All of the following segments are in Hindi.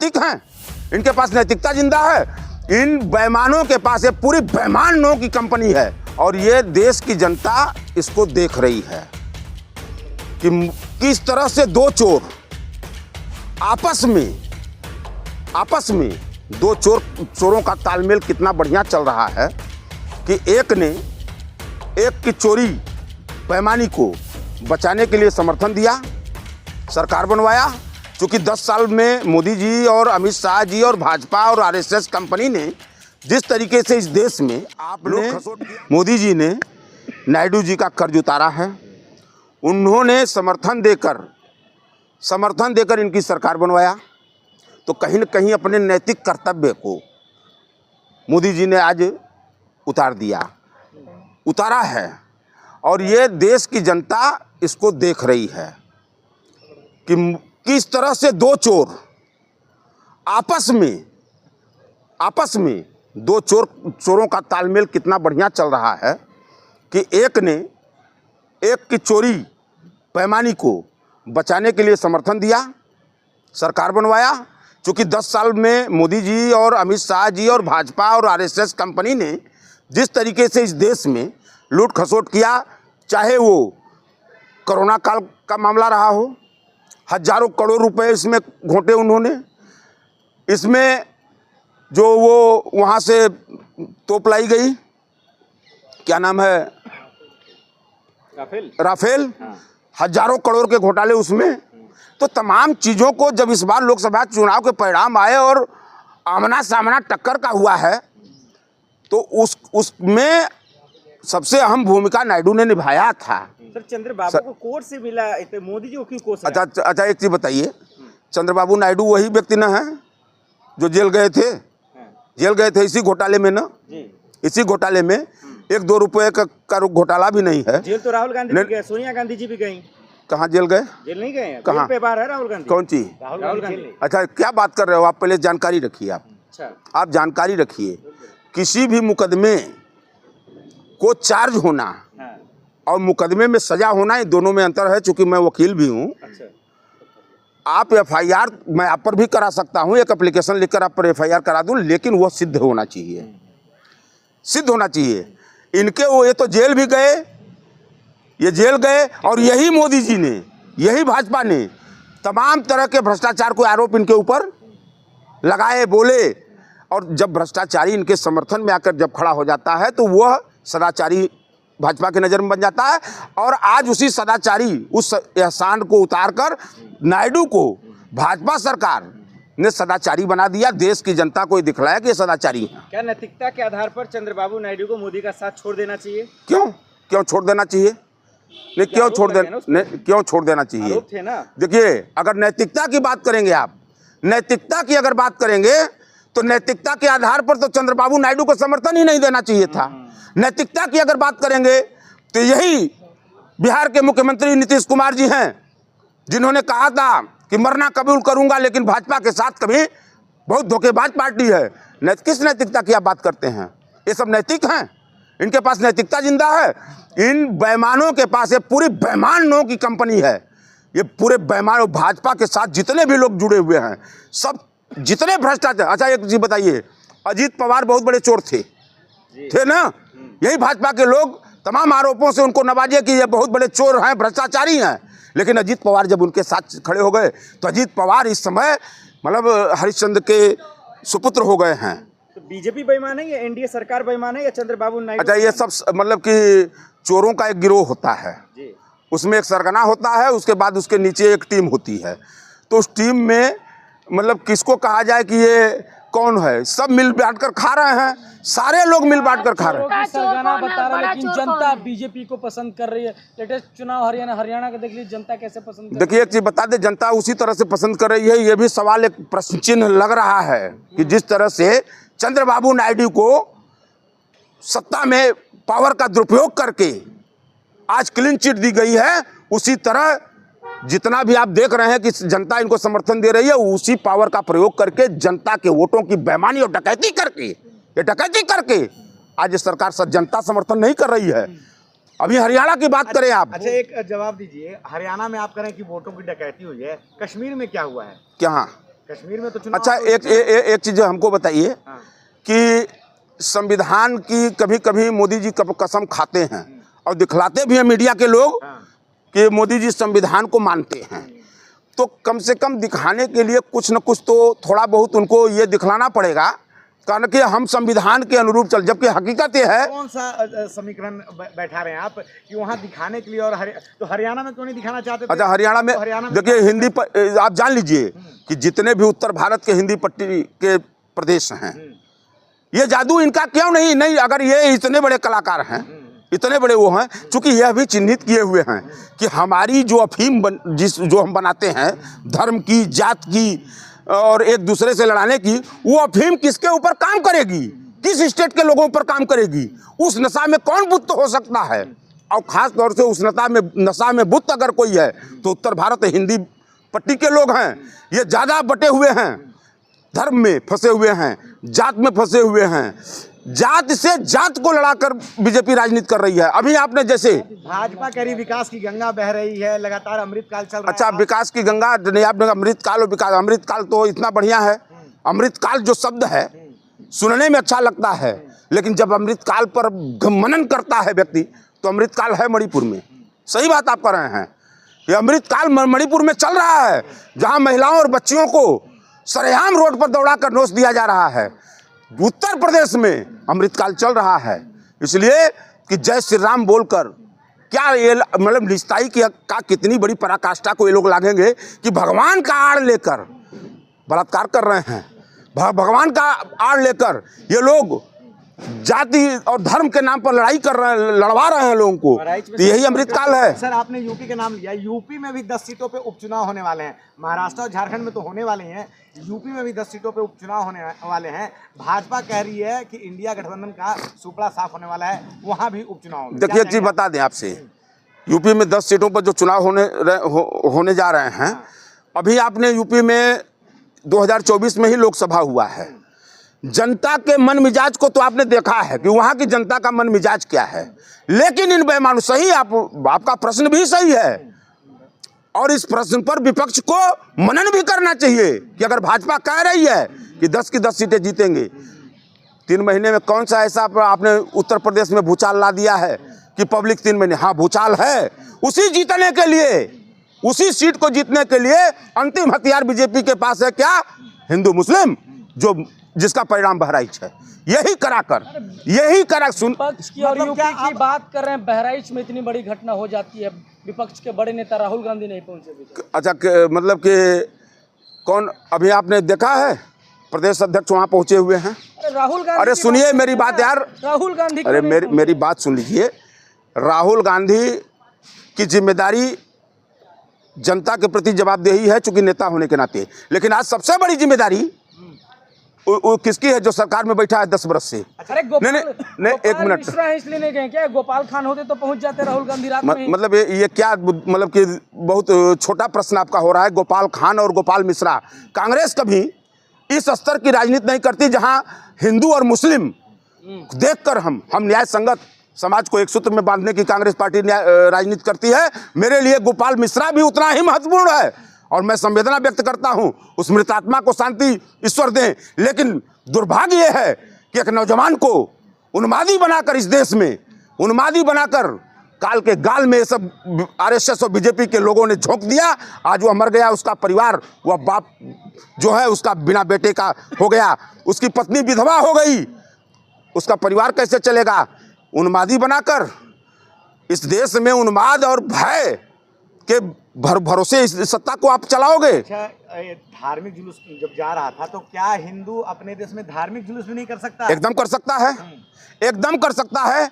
नैतिक हैं? इनके पास नैतिकता जिंदा है? इन बेईमानों के पास, ये पूरी बेईमानों की कंपनी है और ये देश की जनता इसको देख रही है कि किस तरह से दो चोर आपस में दो चोरों का तालमेल कितना बढ़िया चल रहा है कि एक ने एक की चोरी बेईमानी को बचाने के लिए समर्थन दिया, सरकार बनवाया। क्योंकि 10 साल में मोदी जी और अमित शाह जी और भाजपा और आरएसएस कंपनी ने जिस तरीके से इस देश में मोदी जी ने नायडू जी का कर्ज उतारा है, उन्होंने समर्थन देकर इनकी सरकार बनवाया, तो कहीं न कहीं अपने नैतिक कर्तव्य को मोदी जी ने आज उतारा है और ये देश की जनता इसको देख रही है कि किस तरह से दो चोर आपस में दो चोरों का तालमेल कितना बढ़िया चल रहा है कि एक ने एक की चोरी बेईमानी को बचाने के लिए समर्थन दिया, सरकार बनवाया। क्योंकि 10 साल में मोदी जी और अमित शाह जी और भाजपा और आरएसएस कंपनी ने जिस तरीके से इस देश में लूट खसोट किया, चाहे वो कोरोना काल का मामला रहा हो, हजारों करोड़ रुपए इसमें घोंटे उन्होंने। इसमें जो वो वहाँ से तोप लाई गई, क्या नाम है, राफेल, हजारों करोड़ के घोटाले उसमें। तो तमाम चीज़ों को जब इस बार लोकसभा चुनाव के परिणाम आए और आमना सामना टक्कर का हुआ है, तो उसमें सबसे अहम भूमिका नायडू ने निभाया था। सर, चंद्रबाबू को कोर्ट से मिला, मोदी जी को क्यों कोर्ट से? अच्छा, एक चीज बताइए, चंद्रबाबू नायडू वही व्यक्ति न है जो जेल गए थे इसी घोटाले में ना? इसी घोटाले में 1-2 रुपए का घोटाला भी नहीं है। जेल तो राहुल गांधी भी गए, सोनिया गांधी जी भी गई। कहाँ जेल गए? जेल नहीं गए, कहाँ पे बाहर है राहुल गांधी। कौन सी? राहुल गांधी। अच्छा, क्या बात कर रहे हो आप? पहले जानकारी रखिए आप जानकारी रखिए। किसी भी मुकदमे को चार्ज होना और मुकदमे में सजा होना, ये दोनों में अंतर है। चूंकि मैं वकील भी हूँ, आप एफआईआर मैं आप पर भी करा सकता हूँ, एक एप्लीकेशन लिखकर आप पर एफआईआर करा दूँ, लेकिन वह सिद्ध होना चाहिए। इनके वो ये तो जेल भी गए, ये जेल गए और यही मोदी जी ने, यही भाजपा ने तमाम तरह के भ्रष्टाचार को आरोप इनके ऊपर लगाए, बोले। और जब भ्रष्टाचारी इनके समर्थन में आकर जब खड़ा हो जाता है तो वह सदाचारी भाजपा के नज़र में बन जाता है। और आज उसी सदाचारी उस एहसान को उतारकर नायडू को भाजपा सरकार ने सदाचारी बना दिया। देश की जनता को दिखलाया कि ये सदाचारी है। क्या नैतिकता के आधार पर चंद्रबाबू नायडू को मोदी का साथ छोड़ देना चाहिए? क्यों छोड़ देना चाहिए? नहीं, क्यों छोड़ देना चाहिए? देखिए, अगर नैतिकता की बात करेंगे आप, नैतिकता की अगर बात करेंगे तो नैतिकता के आधार पर तो चंद्रबाबू नायडू को समर्थन ही नहीं देना चाहिए था। नैतिकता की अगर बात करेंगे तो यही बिहार के मुख्यमंत्री नीतीश कुमार जी हैं, जिन्होंने कहा था कि मरना कबूल करूंगा लेकिन भाजपा के साथ कभी, बहुत धोखेबाज पार्टी है। किस नैतिकता की आप बात करते हैं? ये सब नैतिक हैं? इनके पास नैतिकता जिंदा है? इन बेईमानों के पास, ये पूरी बेईमानों की कंपनी है। ये पूरे बेईमान, भाजपा के साथ जितने भी लोग जुड़े हुए हैं, सब जितने भ्रष्टाचार। अच्छा, एक चीज बताइए, अजीत पवार बहुत बड़े चोर थे ना? यही भाजपा के लोग तमाम आरोपों से उनको नवाजे कि ये बहुत बड़े चोर हैं, भ्रष्टाचारी हैं। लेकिन अजीत पवार जब उनके साथ खड़े हो गए तो अजीत पवार इस समय मतलब हरिश्चंद्र के सुपुत्र हो गए हैं। तो बीजेपी बेईमान है या एनडीए सरकार बेईमान है या चंद्रबाबू नायडू? अच्छा, ये सब मतलब कि चोरों का एक गिरोह होता है, उसमें एक सरगना होता है, उसके बाद उसके नीचे एक टीम होती है। तो उस टीम में मतलब किसको कहा जाए कि ये कौन है? सब मिल बांट कर खा रहे हैं, सारे लोग मिल बांट कर खा रहे हैं। सरगना बता रहा है, लेकिन जनता बीजेपी को पसंद कर रही है। लेटेस्ट चुनाव हरियाणा का देख लीजिए, जनता कैसे पसंद कर रही है। देखिए, एक चीज बता दे, जनता उसी तरह से पसंद कर रही है। ये भी सवाल, एक प्रश्न चिन्ह लग रहा है कि जिस तरह से चंद्रबाबू नायडू को सत्ता में पावर का दुरुपयोग करके आज क्लीन चिट दी गई है, उसी तरह जितना भी आप देख रहे हैं कि जनता इनको समर्थन दे रही है, उसी पावर का प्रयोग करके जनता के वोटों की बेईमानी और डकैती करके आज सरकार जनता समर्थन नहीं कर रही है। अभी हरियाणा की बात करें आप। अच्छा, एक जवाब दीजिए, हरियाणा में आप करें कि वोटों की डकैती हुई है, कश्मीर में क्या हुआ है? क्या? कश्मीर में तो चुनाव अच्छा, एक चीज हमको बताइए हाँ। कि संविधान की कभी कभी मोदी जी कसम खाते हैं और दिखलाते भी हैं मीडिया के लोग हाँ। कि मोदी जी संविधान को मानते हैं, तो कम से कम दिखाने के लिए कुछ न कुछ तो थोड़ा बहुत उनको ये दिखलाना पड़ेगा, कारण कि हम संविधान के अनुरूप चल, जबकि हकीकत ये है। कौन सा समीकरण बैठा रहे हैं आप कि वहाँ दिखाने के लिए, और तो हरियाणा में क्यों नहीं दिखाना चाहते थे? अच्छा, हरियाणा में देखिए हिंदी पर आप जान लीजिए कि जितने भी उत्तर भारत के हिंदी पट्टी के प्रदेश हैं, ये जादू इनका क्यों नहीं, अगर ये इतने बड़े कलाकार हैं, इतने बड़े वो हैं, चूंकि यह भी चिन्हित किए हुए हैं कि हमारी जो अफीम जो हम बनाते हैं धर्म की, जात की और एक दूसरे से लड़ाने की, वो अफीम किसके ऊपर काम करेगी, किस स्टेट के लोगों पर काम करेगी, उस नशा में कौन बुत हो सकता है, और खास तौर से उस नशा में बुत अगर कोई है तो उत्तर भारत हिंदी पट्टी के लोग हैं। ये ज़्यादा बटे हुए हैं, धर्म में फंसे हुए हैं, जात में फंसे हुए हैं, जात से जात को लड़ाकर बीजेपी राजनीति कर रही है। अभी आपने जैसे भाजपा कह रही विकास की गंगा बह रही है, लगातार अमृतकाल चल रहा है। अच्छा, विकास की गंगा नहीं, आपने अमृतकाल और विकास, अमृतकाल तो इतना बढ़िया है, अमृतकाल जो शब्द है सुनने में अच्छा लगता है, लेकिन जब अमृतकाल पर मनन करता है व्यक्ति तो अमृतकाल है मणिपुर में। सही बात आप कर रहे हैं, ये अमृतकाल मणिपुर में चल रहा है, जहां महिलाओं और बच्चियों को सरेआम रोड पर दौड़ा कर नोच दिया जा रहा है। उत्तर प्रदेश में अमृतकाल चल रहा है, इसलिए कि जय श्री राम बोलकर क्या ये मतलब निस्ताई का कितनी बड़ी पराकाष्ठा को ये लोग लागेंगे कि भगवान का आड़ लेकर बलात्कार कर रहे हैं, भगवान का आड़ लेकर ये लोग जाति और धर्म के नाम पर लड़ाई कर रहे हैं, लड़वा रहे हैं लोगों को, तो यही अमृतकाल है। सर, आपने यूपी के नाम लिया, यूपी में भी 10 सीटों पे उपचुनाव होने वाले हैं, महाराष्ट्र और झारखंड में तो होने वाले हैं, यूपी में भी 10 सीटों पे उपचुनाव होने वाले हैं। भाजपा कह रही है कि इंडिया गठबंधन का सुपड़ा साफ होने वाला है, वहां भी उपचुनाव। देखिए एक चीज बता दें आपसे, यूपी में 10 सीटों पर जो चुनाव होने जा रहे हैं, अभी आपने यूपी में 2024 में ही लोकसभा हुआ है, जनता के मन मिजाज को तो आपने देखा है कि वहां की जनता का मन मिजाज क्या है। लेकिन इन बेईमानों, सही आपका प्रश्न भी सही है, और इस प्रश्न पर विपक्ष को मनन भी करना चाहिए कि अगर भाजपा कह रही है कि 10 की 10 सीटें जीतेंगे, 3 महीने में कौन सा ऐसा आपने उत्तर प्रदेश में भूचाल ला दिया है कि पब्लिक 3 महीने, हाँ भूचाल है, उसी जीतने के लिए, उसी सीट को जीतने के लिए अंतिम हथियार बीजेपी के पास है क्या, हिंदू मुस्लिम, जिसका परिणाम बहराइच है। यही करा सुन विपक्ष की और यूपी की बात कर रहे हैं, बहराइच में इतनी बड़ी घटना हो जाती है, विपक्ष के बड़े नेता राहुल गांधी नहीं पहुंचे। अच्छा, मतलब कि कौन, अभी आपने देखा है प्रदेश अध्यक्ष वहां पहुंचे हुए हैं? राहुल गांधी, अरे सुनिए मेरी बात यार, राहुल गांधी, अरे मेरी बात सुन लीजिए। राहुल गांधी की जिम्मेदारी जनता के प्रति जवाबदेही है, चूंकि नेता होने के नाते, लेकिन आज सबसे बड़ी जिम्मेदारी वो किसकी है, जो सरकार में बैठा है 10 वर्ष से। अरे नहीं, एक मिनट, मिश्रा इसलिए नहीं गए क्या? गोपाल खान होते तो पहुंच जाते राहुल गांधी रात में। मतलब ये क्या, मतलब कि बहुत छोटा प्रश्न आपका हो रहा है। गोपाल खान और गोपाल मिश्रा, कांग्रेस कभी इस स्तर की राजनीति नहीं करती जहां हिंदू और मुस्लिम देखकर हम न्याय संगत समाज को एक सूत्र में बांधने की कांग्रेस पार्टी राजनीति करती है। मेरे लिए गोपाल मिश्रा भी उतना ही महत्वपूर्ण है, और मैं संवेदना व्यक्त करता हूं, उस मृतात्मा को शांति ईश्वर दें। लेकिन दुर्भाग्य यह है कि एक नौजवान को उन्मादी बनाकर, इस देश में उन्मादी बनाकर काल के गाल में ये सब आरएसएस और बीजेपी के लोगों ने झोंक दिया। आज वह मर गया, उसका परिवार, वह बाप जो है उसका बिना बेटे का हो गया, उसकी पत्नी विधवा हो गई, उसका परिवार कैसे चलेगा? उन्मादी बनाकर इस देश में उन्माद और भय के भरोसे इस सत्ता को आप चलाओगे। अच्छा, धार्मिक जुलूस जब जा रहा था तो क्या हिंदू अपने देश में धार्मिक जुलूस भी नहीं कर सकता? एकदम कर सकता है, एकदम कर सकता है।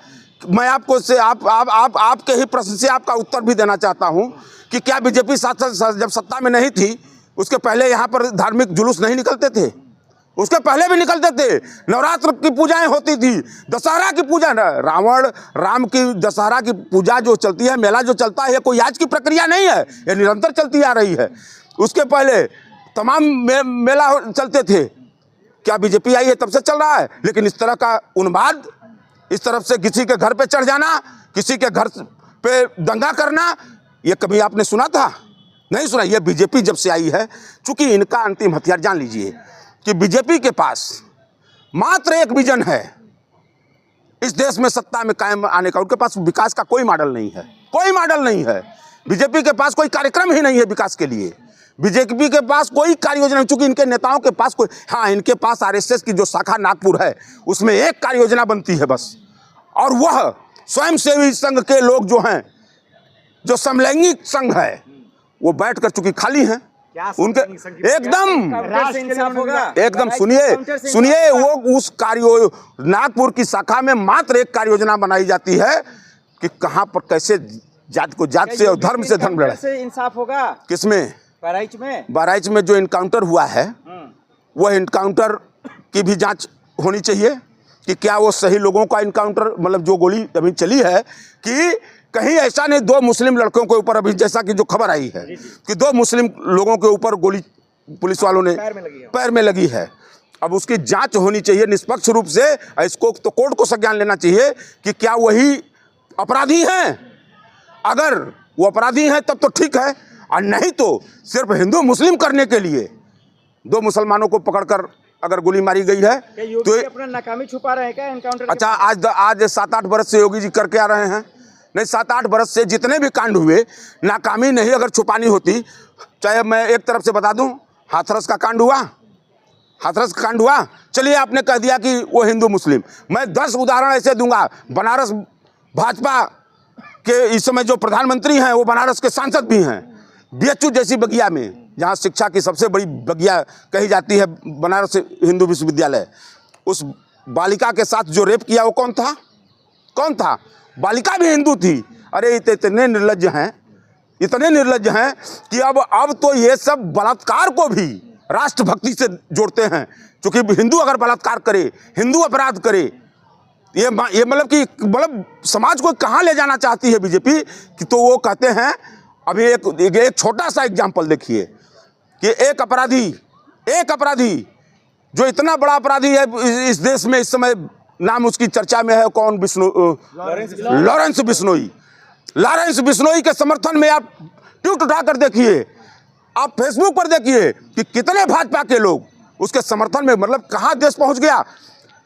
मैं आपको से आपके ही प्रश्न से आपका उत्तर भी देना चाहता हूं कि क्या बीजेपी जब सत्ता में नहीं थी उसके पहले यहाँ पर धार्मिक जुलूस नहीं निकलते थे? उसके पहले भी निकलते थे। नवरात्र की पूजाएं होती थी, दशहरा की पूजा, रावण राम की दशहरा की पूजा जो चलती है, मेला जो चलता है, ये कोई आज की प्रक्रिया नहीं है, ये निरंतर चलती आ रही है। उसके पहले तमाम मेला चलते थे। क्या बीजेपी आई है तब से चल रहा है? लेकिन इस तरह का उन्माद, इस तरफ से किसी के घर पे चढ़ जाना, किसी के घर पे दंगा करना, ये कभी आपने सुना था? नहीं सुना। ये बीजेपी जब से आई है, चूंकि इनका अंतिम हथियार जान लीजिए कि बीजेपी के पास मात्र एक विजन है इस देश में सत्ता में कायम आने का। उनके पास विकास का कोई मॉडल नहीं है, कोई मॉडल नहीं है। बीजेपी के पास कोई कार्यक्रम ही नहीं है विकास के लिए। बीजेपी के पास कोई कार्य योजना, चूंकि इनके नेताओं के पास कोई, हाँ इनके पास आरएसएस की जो शाखा नागपुर है उसमें एक कार्य योजना बनती है बस, और वह स्वयंसेवी संघ के लोग जो हैं, जो समलैंगिक संघ है, वो बैठ कर चूंकि खाली हैं उनके एकदम सुनिए वो उस कार्य नागपुर की शाखा में मात्र एक कार्य योजना बनाई जाती है कि कहां पर कैसे जात को जात से और धर्म से धर्म लड़े। से इंसाफ होगा किसमें? बहराइच में जो इनकाउंटर हुआ है वह इनकाउंटर की भी जांच होनी चाहिए कि क्या वो सही लोगों का इनकाउंटर, मतलब जो गोली अभी चली है कि कहीं ऐसा नहीं 2 मुस्लिम लड़कों के ऊपर, अभी जैसा कि जो खबर आई है कि 2 मुस्लिम लोगों के ऊपर गोली पुलिस वालों ने पैर में लगी है। अब उसकी जांच होनी चाहिए निष्पक्ष रूप से। इसको तो कोर्ट को संज्ञान लेना चाहिए कि क्या वही अपराधी हैं। अगर वो अपराधी हैं तब तो ठीक है, और नहीं तो सिर्फ हिंदू मुस्लिम करने के लिए 2 मुसलमानों को पकड़कर अगर गोली मारी गई है तो अपना नाकामी छुपा रहे हैं क्या एनकाउंटर? अच्छा, आज 7-8 बरस से योगी जी करके आ रहे हैं। नहीं, 7-8 बरस से जितने भी कांड हुए, नाकामी नहीं अगर छुपानी होती, चाहे मैं एक तरफ से बता दूं, हाथरस का कांड हुआ, चलिए आपने कह दिया कि वो हिंदू मुस्लिम। मैं 10 उदाहरण ऐसे दूंगा। बनारस भाजपा के इस समय जो प्रधानमंत्री हैं वो बनारस के सांसद भी हैं। बीएचयू जैसी बगिया में, जहाँ शिक्षा की सबसे बड़ी बगिया कही जाती है बनारस हिंदू विश्वविद्यालय, उस बालिका के साथ जो रेप किया वो कौन था? बालिका भी हिंदू थी। अरे इतने निर्लज्ज हैं कि अब तो ये सब बलात्कार को भी राष्ट्रभक्ति से जोड़ते हैं। क्योंकि हिंदू अगर बलात्कार करे, हिंदू अपराध करे, ये मतलब समाज को कहाँ ले जाना चाहती है बीजेपी कि, तो वो कहते हैं। अभी एक छोटा सा एग्जाम्पल देखिए कि एक अपराधी जो इतना बड़ा अपराधी है इस देश में इस समय, नाम उसकी चर्चा में है, कौन? लॉरेंस बिश्नोई के समर्थन में आप ट्वीट उठाकर देखिए, आप फेसबुक पर देखिए कि कितने भाजपा के लोग उसके समर्थन में, मतलब कहां देश पहुंच गया।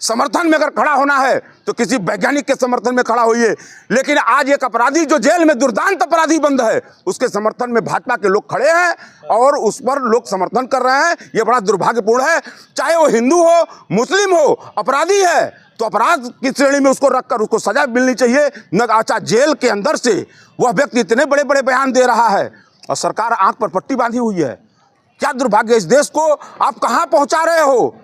समर्थन में अगर खड़ा होना है तो किसी वैज्ञानिक के समर्थन में खड़ा होइए, लेकिन आज एक अपराधी जो जेल में दुर्दांत अपराधी बंद है उसके समर्थन में भाजपा के लोग खड़े हैं और उस पर लोग समर्थन कर रहे हैं। ये बड़ा दुर्भाग्यपूर्ण है। चाहे वो हिंदू हो, मुस्लिम हो, अपराधी है तो अपराध की श्रेणी में उसको रखकर उसको सजा मिलनी चाहिए। न अच्छा, जेल के अंदर से वह व्यक्ति इतने बड़े बड़े बयान दे रहा है और सरकार आंख पर पट्टी बांधी हुई है। क्या दुर्भाग्य! इस देश को आप कहां पहुंचा रहे हो?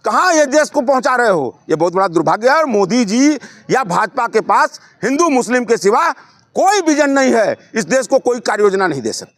कहां ये देश को पहुंचा रहे हो? ये बहुत बड़ा दुर्भाग्य है। और मोदी जी या भाजपा के पास हिंदू मुस्लिम के सिवा कोई विजन नहीं है। इस देश को कोई कार्य योजना नहीं दे सकते।